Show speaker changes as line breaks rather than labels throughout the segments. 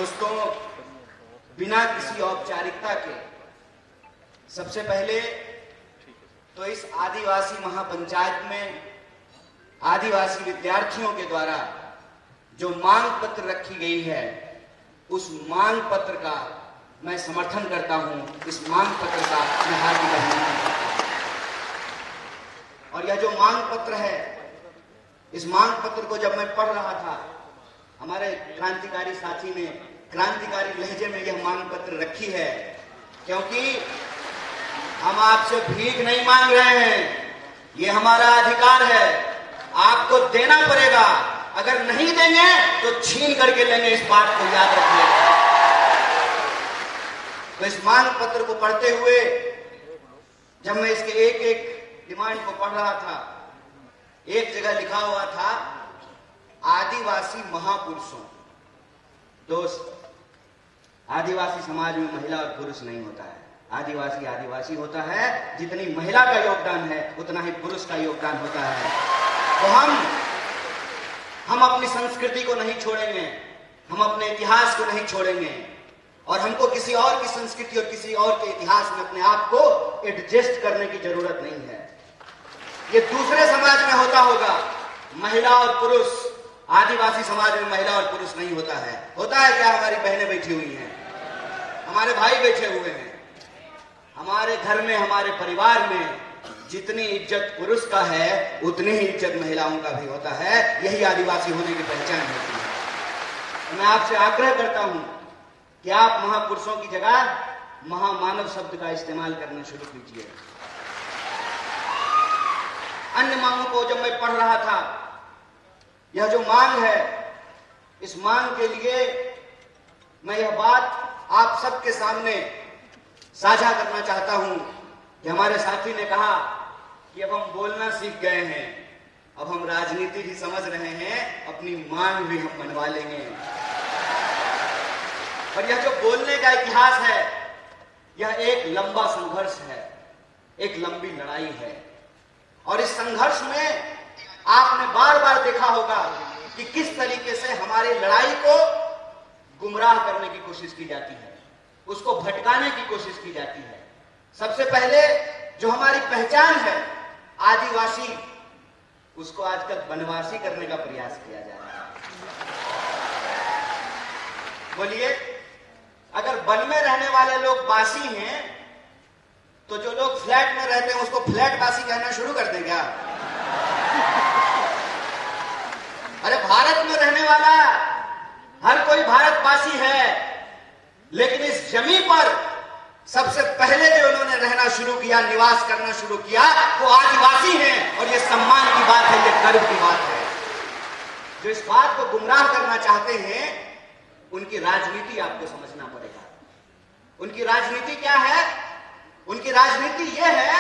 दोस्तों, बिना किसी औपचारिकता के सबसे पहले तो इस आदिवासी महापंचायत में आदिवासी विद्यार्थियों के द्वारा जो मांग पत्र रखी गई है, उस मांग पत्र का मैं समर्थन करता हूं। इस मांग पत्र का मैं हार्दिक अभिनंदन करता हूं। और यह जो मांग पत्र है, इस मांग पत्र को जब मैं पढ़ रहा था, हमारे क्रांतिकारी साथी ने क्रांतिकारी लहजे में यह मांग पत्र रखी है, क्योंकि हम आपसे भीख नहीं मांग रहे हैं, ये हमारा अधिकार है, आपको देना पड़ेगा। अगर नहीं देंगे तो छीन करके लेंगे, इस बात को याद रखिएगा। तो इस मांग पत्र को पढ़ते हुए जब मैं इसके एक एक डिमांड को पढ़ रहा था, एक जगह लिखा हुआ था आदिवासी महापुरुषों। दोस्त, आदिवासी समाज में महिला और पुरुष नहीं होता है। आदिवासी आदिवासी होता है, जितनी महिला का योगदान है उतना ही पुरुष का योगदान होता है। तो हम अपनी संस्कृति को नहीं छोड़ेंगे, हम अपने इतिहास को नहीं छोड़ेंगे, और हमको किसी और की संस्कृति और किसी और के इतिहास में अपने आप को एडजस्ट करने की जरूरत नहीं है। ये दूसरे समाज में होता होगा, महिला और पुरुष, आदिवासी समाज में महिला और पुरुष नहीं होता है। होता है क्या? हमारी बहनें बैठी हुई हैं, हमारे भाई बैठे हुए हैं। हमारे घर में, हमारे परिवार में जितनी इज्जत पुरुष का है, उतनी ही इज्जत महिलाओं का भी होता है। यही आदिवासी होने की पहचान होती है। मैं आपसे आग्रह करता हूं कि आप महापुरुषों की जगह महामानव शब्द का इस्तेमाल करना शुरू कीजिए। अन्य मांगों को जब मैं पढ़ रहा था, यह जो मांग है, इस मांग के लिए मैं यह बात आप सबके सामने साझा करना चाहता हूं कि हमारे साथी ने कहा कि अब हम बोलना सीख गए हैं, अब हम राजनीति भी समझ रहे हैं, अपनी मांग भी हम मनवा लेंगे। और यह जो बोलने का इतिहास है, यह एक लंबा संघर्ष है, एक लंबी लड़ाई है। और इस संघर्ष में आपने बार बार देखा होगा कि किस तरीके से हमारी लड़ाई को गुमराह करने की कोशिश की जाती है, उसको भटकाने की कोशिश की जाती है। सबसे पहले जो हमारी पहचान है आदिवासी, उसको आजकल वनवासी करने का प्रयास किया जा रहा है। बोलिए, अगर वन में रहने वाले लोग बासी हैं, तो जो लोग फ्लैट में रहते हैं उसको फ्लैट बासी कहना शुरू कर दें क्या? अरे भारत में रहने वाला हर कोई भारतवासी है, लेकिन इस जमीन पर सबसे पहले जो उन्होंने रहना शुरू किया, निवास करना शुरू किया, वो आदिवासी हैं। और ये सम्मान की बात है, ये गर्व की बात है। जो इस बात को गुमराह करना चाहते हैं, उनकी राजनीति आपको समझना पड़ेगा। उनकी राजनीति क्या है? उनकी राजनीति यह है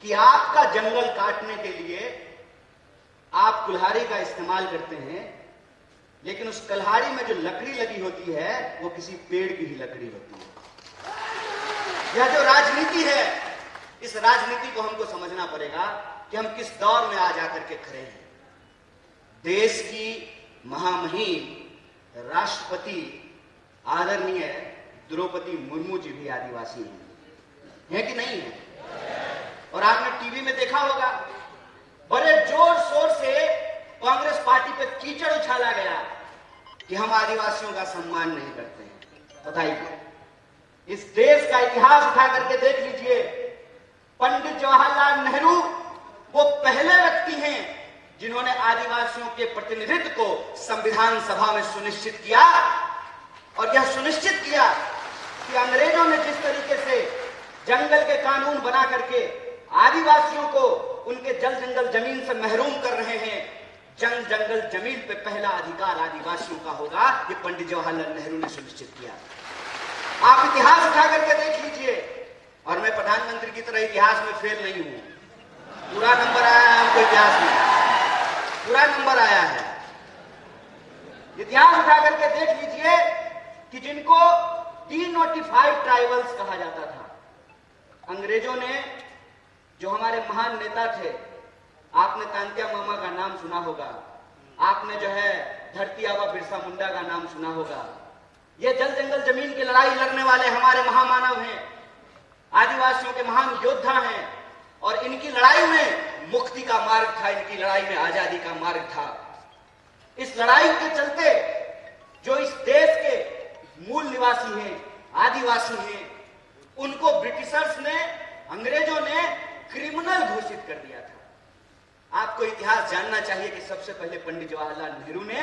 कि आपका जंगल काटने के लिए आप कुल्हाड़ी का इस्तेमाल करते हैं, लेकिन उस कुल्हाड़ी में जो लकड़ी लगी होती है वो किसी पेड़ की ही लकड़ी होती है। यह जो राजनीति है, इस राजनीति को हमको समझना पड़ेगा कि हम किस दौर में आज आकर के खड़े हैं। देश की महामहिम राष्ट्रपति आदरणीय द्रौपदी मुर्मू जी भी आदिवासी हैं कि नहीं है? और आपने टीवी में देखा होगा, बड़े जोर शोर से कांग्रेस पार्टी पे कीचड़ उछाला गया कि हम आदिवासियों का सम्मान नहीं करते हैं। बताइए, इस देश का इतिहास उठा करके देख लीजिए। पंडित जवाहरलाल नेहरू वो पहले व्यक्ति हैं जिन्होंने आदिवासियों के प्रतिनिधित्व को संविधान सभा में सुनिश्चित किया। और यह सुनिश्चित किया कि अंग्रेजों ने जिस तरीके से जंगल के कानून बना करके आदिवासियों को उनके जल जंगल जमीन से महरूम कर रहे हैं, जंगल जमीन पे पहला अधिकार आदिवासियों का होगा, ये पंडित जवाहरलाल नेहरू ने सुनिश्चित किया। आप इतिहास उठा करके देख लीजिए। और मैं प्रधानमंत्री की तरह इतिहास में फेल नहीं हूं, पूरा नंबर आया है हमको, इतिहास में पूरा नंबर आया है। इतिहास उठा करके देख लीजिए कि जिनको डीनोटिफाइड ट्राइबल्स कहा जाता था, अंग्रेजों ने, जो हमारे महान नेता थे, आपने तांत्या मामा का नाम सुना होगा, आपने जो है धरती आबा बिरसा मुंडा का नाम सुना होगा, ये जल जंगल जमीन की लड़ाई लड़ने वाले हमारे महामानव हैं, आदिवासियों के महान योद्धा हैं, और इनकी लड़ाई में मुक्ति का मार्ग था, इनकी लड़ाई में आजादी का मार्ग था। इस लड़ाई के चलते जो इस देश के मूल निवासी हैं, आदिवासी हैं, उनको ब्रिटिशर्स ने, अंग्रेजों ने क्रिमिनल घोषित कर दिया था। आपको इतिहास जानना चाहिए कि सबसे पहले पंडित जवाहरलाल नेहरू ने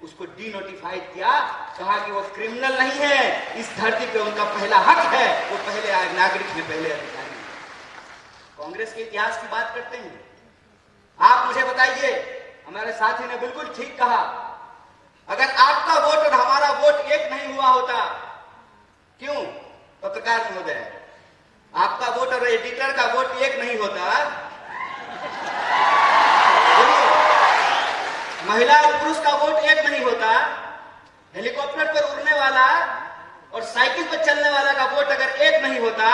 उसको डीनोटिफाइड किया, कहा कि वो क्रिमिनल नहीं है, इस धरती पे उनका पहला हक है, वो पहले नागरिक हैं, पहले अधिकारी हैं। कांग्रेस के इतिहास की बात करते हैं। आप मुझे बताइए, हमारे साथी ने बिल्कुल ठीक कहा, अगर आपका वोट और हमारा वोट एक नहीं हुआ होता, क्यों पत्रकार महोदय, आपका वोट और एडिटर का वोट एक नहीं होता, महिला और पुरुष का वोट एक नहीं होता, हेलीकॉप्टर पर उड़ने वाला और साइकिल पर चलने वाला का वोट अगर एक नहीं होता,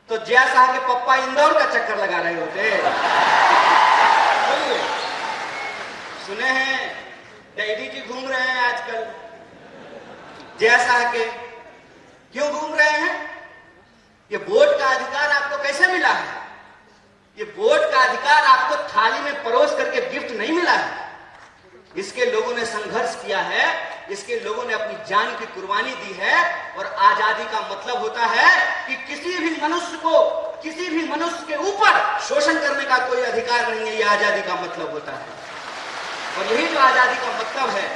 तो जया शाह के पप्पा इंदौर का चक्कर लगा रहे होते। सुने हैं डैडी जी घूम रहे हैं आजकल जया शाह के, क्यों घूम रहे हैं? ये वोट का अधिकार आपको कैसे मिला है? ये वोट का अधिकार आपको थाली में परोस करके गिफ्ट नहीं मिला है। इसके लोगों ने संघर्ष किया है, इसके लोगों ने अपनी जान की कुर्बानी दी है। और आजादी का मतलब होता है कि किसी भी मनुष्य को, किसी भी मनुष्य के ऊपर शोषण करने का कोई अधिकार नहीं है। यह आजादी का मतलब होता है, और यही जो आजादी का मतलब है,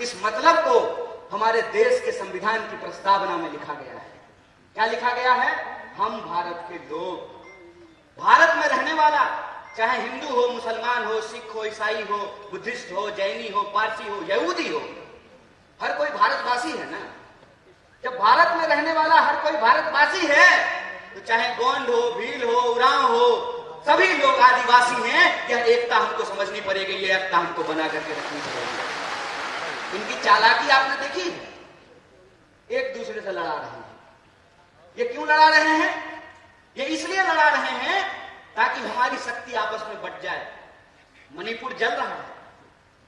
इस मतलब को हमारे देश के संविधान की प्रस्तावना में लिखा गया है। क्या लिखा गया है? हम भारत के लोग, भारत में रहने वाला, चाहे हिंदू हो, मुसलमान हो, सिख हो, ईसाई हो, बुद्धिस्ट हो, जैनी हो, पारसी हो, यहूदी हो, हर कोई भारतवासी है ना। जब भारत में रहने वाला हर कोई भारतवासी है, तो चाहे गोंड हो, भील हो, उरांव हो, सभी लोग आदिवासी हैं। यह एकता हमको समझनी पड़ेगी, यह एकता हमको बना करके रखनी पड़ेगी। इनकी चालाकी आपने देखी, एक दूसरे से लड़ा रहे हैं। ये क्यों लड़ा रहे हैं? ये इसलिए लड़ा रहे हैं ताकि हमारी शक्ति आपस में बट जाए। मणिपुर जल रहा है,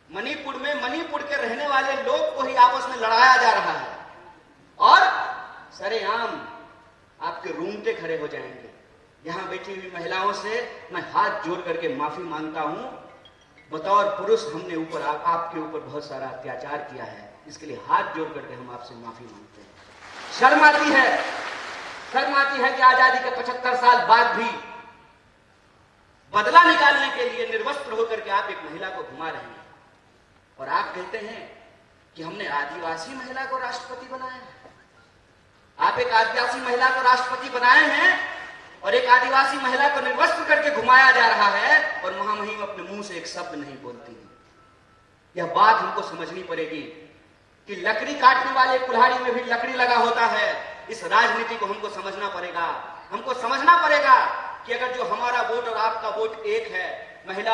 मणिपुर में मणिपुर के रहने वाले लोग को ही आपस में लड़ाया जा रहा है, और सरेआम आपके रूंगटे खड़े हो जाएंगे। यहां बैठी हुई महिलाओं से मैं हाथ जोड़ करके माफी मांगता हूं। बतौर पुरुष हमने ऊपर आपके ऊपर बहुत सारा अत्याचार किया है, इसके लिए हाथ जोड़ करके हम आपसे माफी मांगते हैं। शर्म आती है, शर्म आती है कि आजादी के 75 साल बाद भी बदला निकालने के लिए निर्वस्त्र होकर के आप एक महिला को घुमा रहे हैं, और आप कहते हैं कि हमने आदिवासी महिला को राष्ट्रपति बनाया है। आप एक आदिवासी महिला को राष्ट्रपति बनाए हैं, और एक आदिवासी महिला को निर्वस्त्र करके घुमाया जा रहा है, और महामहिम अपने मुंह से एक शब्द नहीं बोलती है। यह बात हमको समझनी पड़ेगी कि लकड़ी काटने वाले कुल्हाड़ी में भी लकड़ी लगा होता है। इस राजनीति को हमको समझना पड़ेगा। हमको समझना पड़ेगा कि अगर जो हमारा वोट और आपका वोट एक है, महिला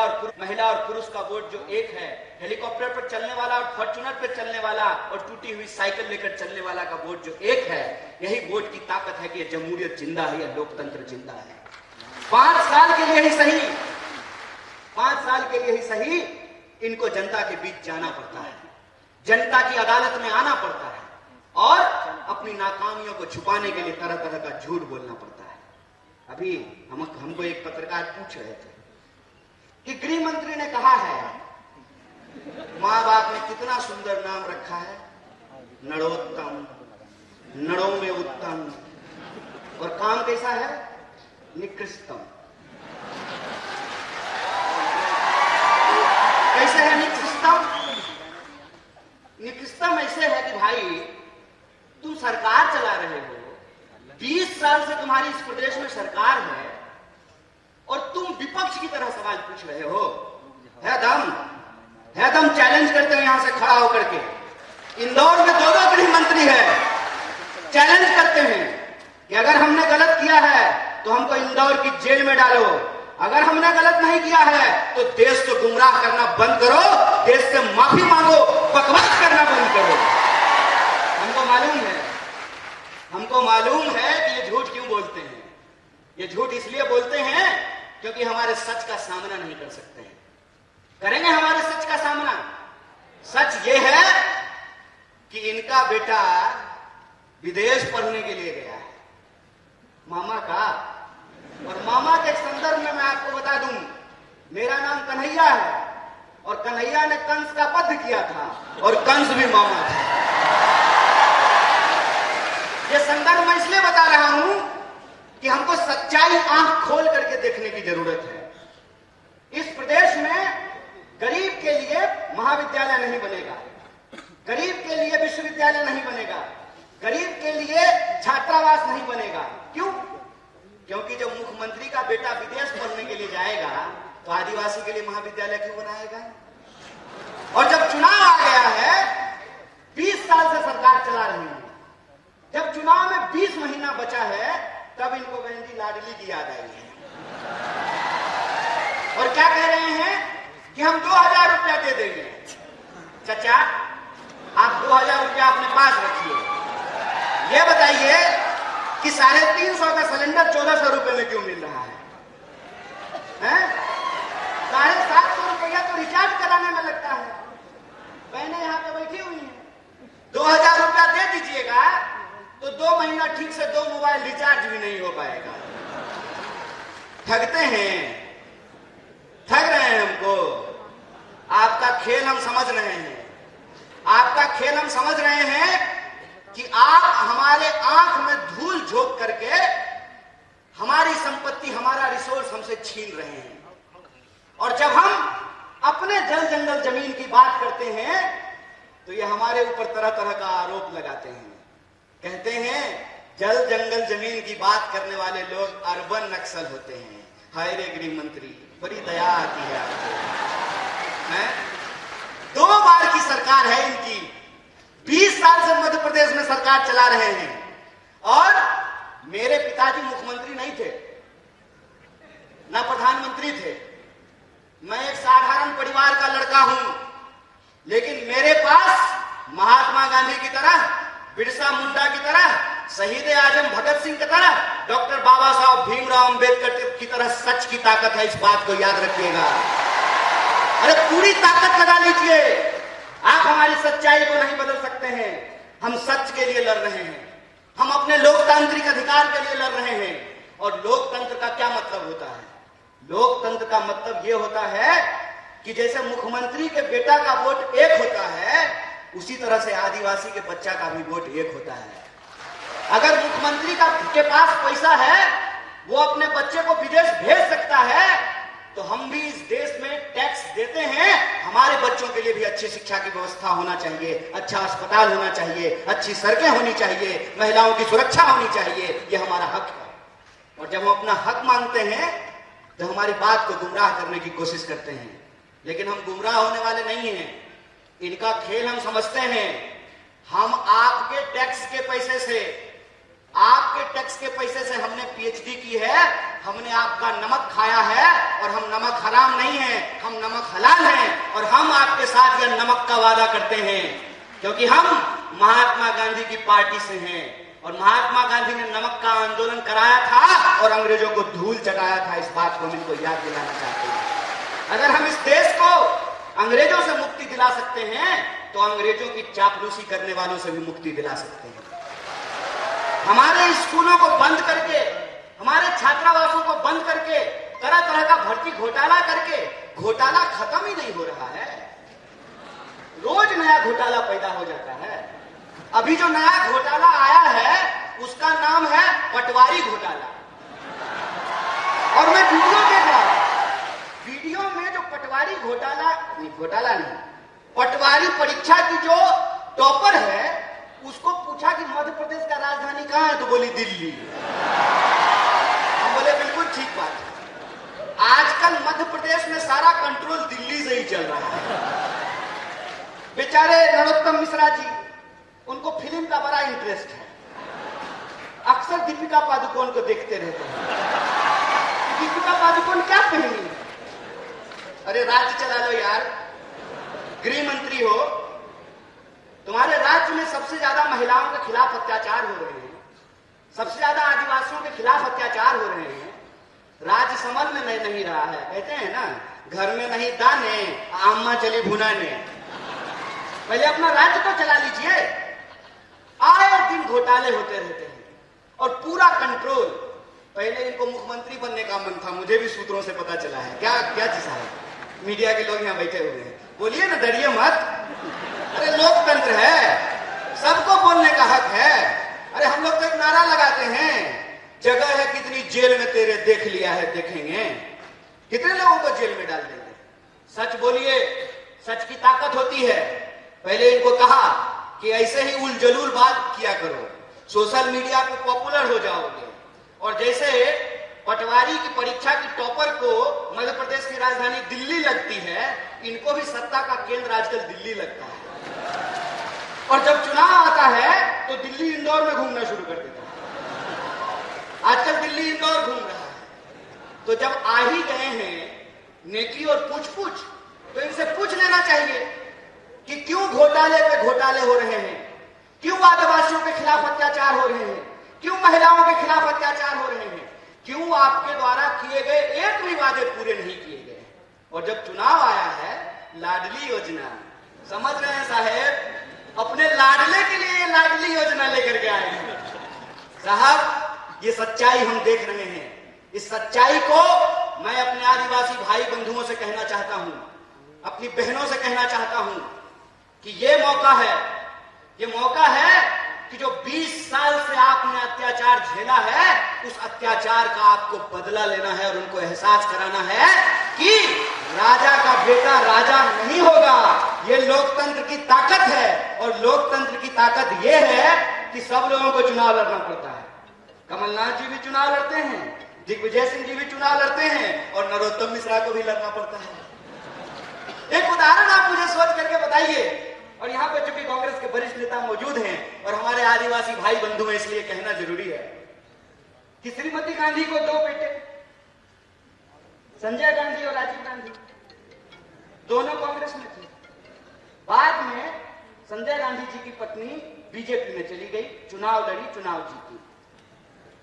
और पुरुष का वोट जो एक है, हेलीकॉप्टर पर चलने वाला और फॉर्च्यूनर पर चलने वाला और टूटी हुई साइकिल लेकर चलने वाला का वोट जो एक है, यही वोट की ताकत है कि यह जमहूरियत जिंदा है, यह लोकतंत्र जिंदा है। 5 साल के लिए ही सही, 5 साल के लिए ही सही, इनको जनता के बीच जाना पड़ता है, जनता की अदालत में आना पड़ता है, और अपनी नाकामियों को छुपाने के लिए तरह तरह का झूठ बोलना पड़ता है। अभी हमको एक पत्रकार पूछ रहे थे कि गृह मंत्री ने कहा है, माँ बाप ने कितना सुंदर नाम रखा है, नरोत्तम, नड़ों में उत्तम, और काम कैसा है, निकृष्टम। कैसे है निकृष्टम? निकृष्टम ऐसे है कि भाई तुम सरकार चला रहे हो, 20 साल से तुम्हारी इस प्रदेश में सरकार है, और तुम विपक्ष की तरह सवाल पूछ रहे हो। है दम चैलेंज करते हैं यहां से खड़ा होकर के। इंदौर में 2 गृह मंत्री है, चैलेंज करते हैं कि अगर हमने गलत किया है तो हमको इंदौर की जेल में डालो, अगर हमने गलत नहीं किया है तो देश को गुमराह करना बंद करो, देश से माफी मांगो, बकवास करना बंद करो। हमको मालूम है कि ये झूठ क्यों बोलते हैं। ये झूठ इसलिए बोलते हैं क्योंकि हमारे सच का सामना नहीं कर सकते हैं। करेंगे हमारे सच का सामना। सच ये है कि इनका बेटा विदेश पढ़ने के लिए गया है। मामा का, और मामा के संदर्भ में मैं आपको बता दूं, मेरा नाम कन्हैया है और कन्हैया ने कंस का वध किया था और कंस भी मामा था। ये संदर्भ मैं इसलिए बता रहा हूं कि हमको सच्चाई आंख खोल करके देखने की जरूरत है। इस प्रदेश में गरीब के लिए महाविद्यालय नहीं बनेगा, गरीब के लिए विश्वविद्यालय नहीं बनेगा, गरीब के लिए छात्रावास नहीं बनेगा। क्यों? क्योंकि जब मुख्यमंत्री का बेटा विदेश पढ़ने के लिए जाएगा तो आदिवासी के लिए महाविद्यालय क्यों बनाएगा? और जब चुनाव आ गया है, 20 साल से सरकार चला रही है, जब चुनाव में 20 महीना बचा है, तब इनको बहन जी लाडली की याद आई है और क्या कह रहे हैं कि हम 2000 रुपया दे देंगे। चाचा, आप 2000 रुपया अपने पास रखिए। ये बताइए कि 350 का सिलेंडर 1400 रुपए में क्यों मिल रहा है? 750 रुपया तो रिचार्ज कराने में लगता है। बहनें यहाँ पे बैठी हुई हैं, 2000 रुपया दे दीजिएगा तो 2 महीना ठीक से 2 मोबाइल रिचार्ज भी नहीं हो पाएगा। ठगते हैं, ठग रहे हैं हमको। आपका खेल हम समझ रहे हैं, आपका खेल हम समझ रहे हैं कि आप हमारे आंख में धूल झोंक करके हमारी संपत्ति, हमारा रिसोर्स हमसे छीन रहे हैं। और जब हम अपने जल जंगल जमीन की बात करते हैं तो ये हमारे ऊपर तरह तरह का आरोप लगाते हैं। कहते हैं जल जंगल जमीन की बात करने वाले लोग अर्बन नक्सल होते हैं। हाय रे गृह मंत्री, बड़ी दया आती है आपको। 2 बार की सरकार है इनकी, 20 साल से मध्य प्रदेश में सरकार चला रहे हैं। और मेरे पिताजी मुख्यमंत्री नहीं थे, ना प्रधानमंत्री थे। मैं एक साधारण परिवार का लड़का हूं, लेकिन मेरे पास महात्मा गांधी की तरह, बिरसा मुंडा की तरह, शहीद आजम भगत सिंह की तरह, डॉक्टर बाबा साहब भीमराव अंबेडकर की तरह सच की ताकत है। इस बात को याद रखिएगा। अरे पूरी ताकत लगा लीजिए। आप हमारी सच्चाई को नहीं बदल सकते हैं। हम सच के लिए लड़ रहे हैं, हम अपने लोकतांत्रिक अधिकार के लिए लड़ रहे हैं। और लोकतंत्र का क्या मतलब होता है? लोकतंत्र का मतलब यह होता है कि जैसे मुख्यमंत्री के बेटा का वोट एक होता है, उसी तरह से आदिवासी के बच्चा का भी वोट एक होता है। अगर मुख्यमंत्री के पास पैसा है, वो अपने बच्चे को विदेश भेज सकता है, तो हम भी इस देश में टैक्स देते हैं। हमारे बच्चों के लिए भी अच्छी शिक्षा की व्यवस्था होना चाहिए, अच्छा अस्पताल होना चाहिए, अच्छी सड़कें होनी चाहिए, महिलाओं की सुरक्षा होनी चाहिए। ये हमारा हक है। और जब हम अपना हक मांगते हैं तो हमारी बात को गुमराह करने की कोशिश करते हैं। लेकिन हम गुमराह होने वाले नहीं हैं। इनका खेल हम समझते हैं। हम आपके टैक्स के पैसे से, आपके टैक्स के पैसे से हमने पीएचडी की है, हमने आपका नमक खाया है। और हम नमक हराम नहीं है, हम नमक हलाल हैं। और हम आपके साथ यह नमक का वादा करते हैं क्योंकि हम महात्मा गांधी की पार्टी से हैं। और महात्मा गांधी ने नमक का आंदोलन कराया था और अंग्रेजों को धूल चटाया था। इस बात को हम इनको याद दिलाना चाहते हैं। अगर हम इस देश को अंग्रेजों से मुक्ति दिला सकते हैं तो अंग्रेजों की चापलूसी करने वालों से भी मुक्ति दिला सकते हैं। हमारे स्कूलों को बंद करके, हमारे छात्रावासों को बंद करके, तरह तरह का भर्ती घोटाला करके, घोटाला खत्म ही नहीं हो रहा है। रोज नया घोटाला पैदा हो जाता है। अभी जो नया घोटाला आया है उसका नाम है पटवारी घोटाला। और मैं वीडियो देख रहा हूं, वीडियो में जो पटवारी घोटाला नहीं, पटवारी परीक्षा की जो टॉपर है, उसको पूछा कि मध्य प्रदेश का राजधानी कहां है, तो बोली दिल्ली। हम बोले बिल्कुल ठीक बात है। आजकल मध्य प्रदेश में सारा कंट्रोल दिल्ली से ही चल रहा है। बेचारे नरोत्तम मिश्रा जी, उनको फिल्म का बड़ा इंटरेस्ट है। अक्सर दीपिका पादुकोण को देखते रहते हैं। दीपिका पादुकोण क्या पहनी? अरे राज्य चला लो यार, गृह मंत्री हो, तुम्हारे राज्य में सबसे ज्यादा महिलाओं के खिलाफ अत्याचार हो रहे हैं, सबसे ज्यादा आदिवासियों के खिलाफ अत्याचार हो रहे हैं। राज्य समझ में नहीं रहा है। कहते हैं ना, घर में नहीं दाने, अम्मा चली भुनाने। पहले अपना राज्य तो चला लीजिए। घोटाले होते रहते हैं और पूरा कंट्रोल। पहले इनको मुख्यमंत्री बनने का मन था, मुझे भी सूत्रों से पता चला है। क्या क्या चीज है? मीडिया के लोग यहाँ बैठे हुए हैं, बोलिए ना, डरिए मत। अरे लोकतंत्र है, सबको बोलने का हक है। अरे हम लोग तो एक नारा लगाते हैं, जगह है कितनी जेल में तेरे, देख लिया है देखेंगे। कितने लोगों को जेल में डाल देंगे? सच बोलिए, सच की ताकत होती है। पहले इनको कहा कि ऐसे ही उलझलूल बात किया करो, सोशल मीडिया पे पॉपुलर हो जाओगे। और जैसे पटवारी की परीक्षा की टॉपर को मध्य प्रदेश की राजधानी दिल्ली लगती है, इनको भी सत्ता का केंद्र आजकल दिल्ली लगता है। और जब चुनाव आता है तो दिल्ली इंदौर में घूमना शुरू कर देता है। आजकल दिल्ली इंदौर घूम रहा है। तो जब आ ही गए हैं नेकी और पूछ तो इनसे पूछ लेना चाहिए कि क्यों घोटाले पे घोटाले हो रहे हैं, क्यों आदिवासियों के खिलाफ अत्याचार हो रहे हैं, क्यों महिलाओं के खिलाफ अत्याचार हो रहे हैं, क्यों आपके द्वारा किए गए एक भी वादे पूरे नहीं किए गए। और जब चुनाव आया है, लाडली योजना, समझ रहे हैं साहेब, अपने लाडले के लिए लाडली योजना लेकर के आए हैं साहब। ये सच्चाई हम देख रहे हैं। इस सच्चाई को मैं अपने आदिवासी भाई बंधुओं से कहना चाहता हूं, अपनी बहनों से कहना चाहता हूं कि ये मौका है कि जो 20 साल से आपने अत्याचार झेला है, उस अत्याचार का आपको बदला लेना है और उनको एहसास कराना है कि राजा का बेटा राजा नहीं होगा। ये लोकतंत्र की ताकत है। और लोकतंत्र की ताकत ये है कि सब लोगों को चुनाव लड़ना पड़ता है। कमलनाथ जी भी चुनाव लड़ते हैं, दिग्विजय सिंह जी भी चुनाव लड़ते हैं, और नरोत्तम मिश्रा को भी लड़ना पड़ता है। एक उदाहरण आप मुझे सोच करके बताइए। और यहाँ पर चूंकि कांग्रेस के वरिष्ठ नेता मौजूद हैं और हमारे आदिवासी भाई बंधु हैं, इसलिए कहना जरूरी है कि श्रीमती गांधी को 2 बेटे, संजय गांधी और राजीव गांधी, दोनों कांग्रेस में थे। बाद में संजय गांधी जी की पत्नी बीजेपी में चली गई, चुनाव लड़ी, चुनाव जीती।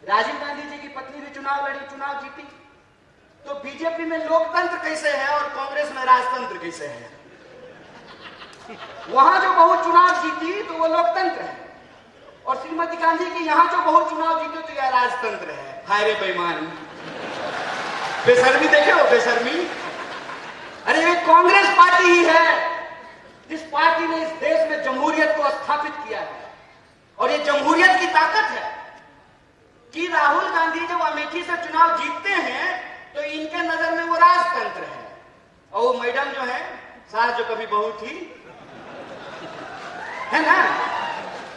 राजीव गांधी जी की पत्नी भी चुनाव लड़ी, चुनाव जीती। तो बीजेपी में लोकतंत्र कैसे है और कांग्रेस में राजतंत्र कैसे है? वहां जो बहुत चुनाव जीती तो वो लोकतंत्र है, और श्रीमती गांधी की यहां जो बहुत चुनाव जीती तो यह राजतंत्र है। हाय रे बेईमान, बेशर्मी देखे हो, बेशर्मी। अरे ये कांग्रेस पार्टी ही है जिस पार्टी ने इस देश में जमहूरियत को स्थापित किया है। और ये जमहूरियत की ताकत है कि राहुल गांधी जब अमेठी से चुनाव जीतते हैं तो इनके नजर में वो राजतंत्र है, और वो मैडम जो है, सास जो कभी बहू थी, है ना,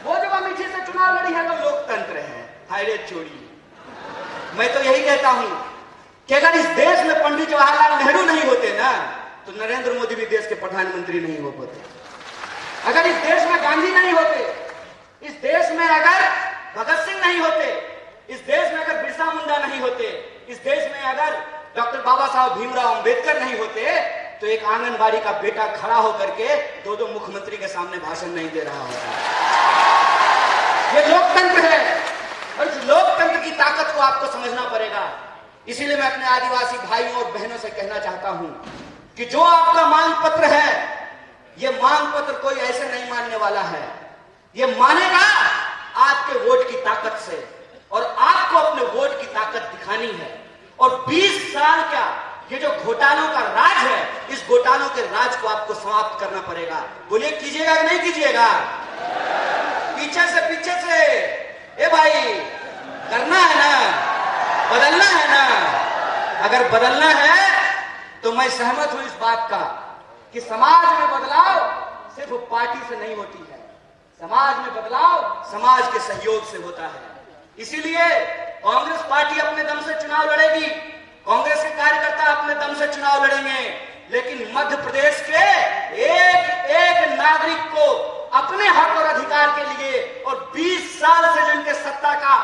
वो जब अमेठी से चुनाव लड़ी है तो लोकतंत्र है। हाय रे चोरी। मैं तो यही कहता हूं कि अगर इस देश में पंडित जवाहरलाल नेहरू नहीं होते ना, तो नरेंद्र मोदी भी देश के प्रधानमंत्री नहीं हो पाते। अगर इस देश में गांधी नहीं होते, इस देश में अगर भगत सिंह नहीं होते, इस देश में अगर बिरसा मुंडा नहीं होते, इस देश में अगर डॉक्टर बाबा साहब भीमराव अंबेडकर नहीं होते, तो एक आंगनबाड़ी का बेटा खड़ा होकर के 2 मुख्यमंत्री के सामने भाषण नहीं दे रहा होता। ये लोकतंत्र है, और इस लोकतंत्र की ताकत को आपको समझना पड़ेगा। इसीलिए मैं अपने आदिवासी भाइयों और बहनों से कहना चाहता हूं कि जो आपका मांग पत्र है, ये मांग पत्र कोई ऐसे नहीं मानने वाला है। ये मानेगा आपके वोट की ताकत से, और आपको अपने वोट की ताकत दिखानी है। और 20 साल का ये जो घोटालों का राज है, इस घोटालों के राज को आपको समाप्त करना पड़ेगा। बोलिए, कीजिएगा कि नहीं कीजिएगा? पीछे से ए भाई, करना है ना, बदलना है ना। अगर बदलना है तो मैं सहमत हूं इस बात का कि समाज में बदलाव सिर्फ पार्टी से नहीं होती है, समाज में बदलाव समाज के सहयोग से होता है। इसीलिए कांग्रेस पार्टी अपने दम से चुनाव लड़ेगी, कांग्रेस के कार्यकर्ता अपने दम से चुनाव लड़ेंगे, लेकिन मध्य प्रदेश के एक एक नागरिक को अपने हक और अधिकार के लिए, और 20 साल से जिनके सत्ता का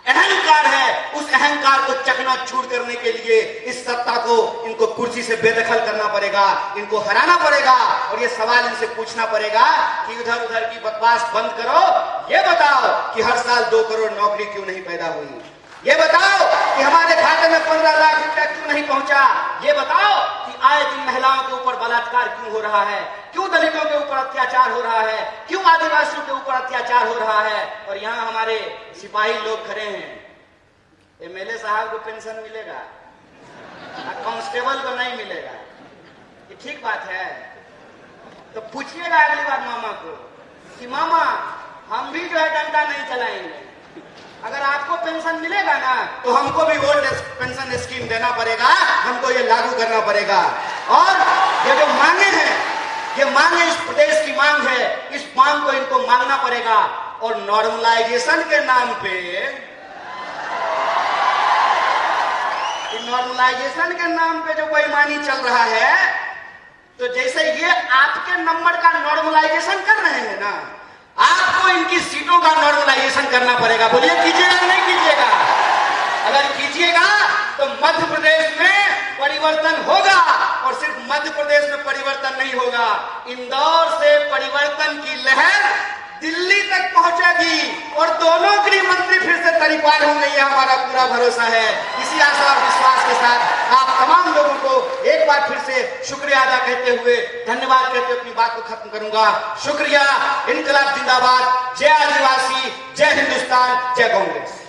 अहंकार है, उस अहंकार को चकनाचूर करने के लिए इस सत्ता को, इनको कुर्सी से बेदखल करना पड़ेगा, इनको हराना पड़ेगा। और ये सवाल इनसे पूछना पड़ेगा कि उधर उधर की बकवास बंद करो, ये बताओ कि हर साल 2 करोड़ नौकरी क्यों नहीं पैदा हुई, ये बताओ कि हमारे खाते में 15 लाख रुपया क्यों नहीं पहुंचा, ये बताओ कि आए दिन महिलाओं के ऊपर बलात्कार क्यों हो रहा है, क्यों दलितों के ऊपर अत्याचार हो रहा है, क्यों आदिवासियों के ऊपर अत्याचार हो रहा है। और यहाँ हमारे सिपाही लोग खड़े हैं। एमएलए साहब को पेंशन मिलेगा, कांस्टेबल को नहीं मिलेगा, ये ठीक बात है? तो पूछिएगा अगली बार मामा को कि मामा हम भी जो है डंडा नहीं चलाएंगे, अगर आपको पेंशन मिलेगा ना तो हमको भी ओल्ड पेंशन स्कीम देना पड़ेगा, हमको ये लागू करना पड़ेगा। और ये जो मांगे हैं, ये मांगे इस प्रदेश की मांग है, इस मांग को इनको मांगना पड़ेगा। और नॉर्मलाइजेशन के नाम पे, नॉर्मलाइजेशन के नाम पे जो बेईमानी चल रहा है, तो जैसे ये आपके नंबर का नॉर्मलाइजेशन कर रहे हैं ना, आपको इनकी सीटों का नॉर्मलाइजेशन करना पड़ेगा। बोलिए कीजिएगा नहीं कीजिएगा? अगर कीजिएगा तो मध्य प्रदेश में परिवर्तन होगा। और सिर्फ मध्य प्रदेश में परिवर्तन नहीं होगा, इंदौर से परिवर्तन की लहर दिल्ली तक पहुंचेगी और दोनों गृह मंत्री फिर से तरीपार होंगे, यह हमारा पूरा भरोसा है। इसी आशा और विश्वास के साथ आप तमाम लोगों को एक बार फिर से शुक्रिया अदा करते हुए, धन्यवाद कहते हुए अपनी बात को खत्म करूंगा। शुक्रिया। इनकलाब जिंदाबाद। जय आदिवासी, जय हिंदुस्तान, जय कांग्रेस।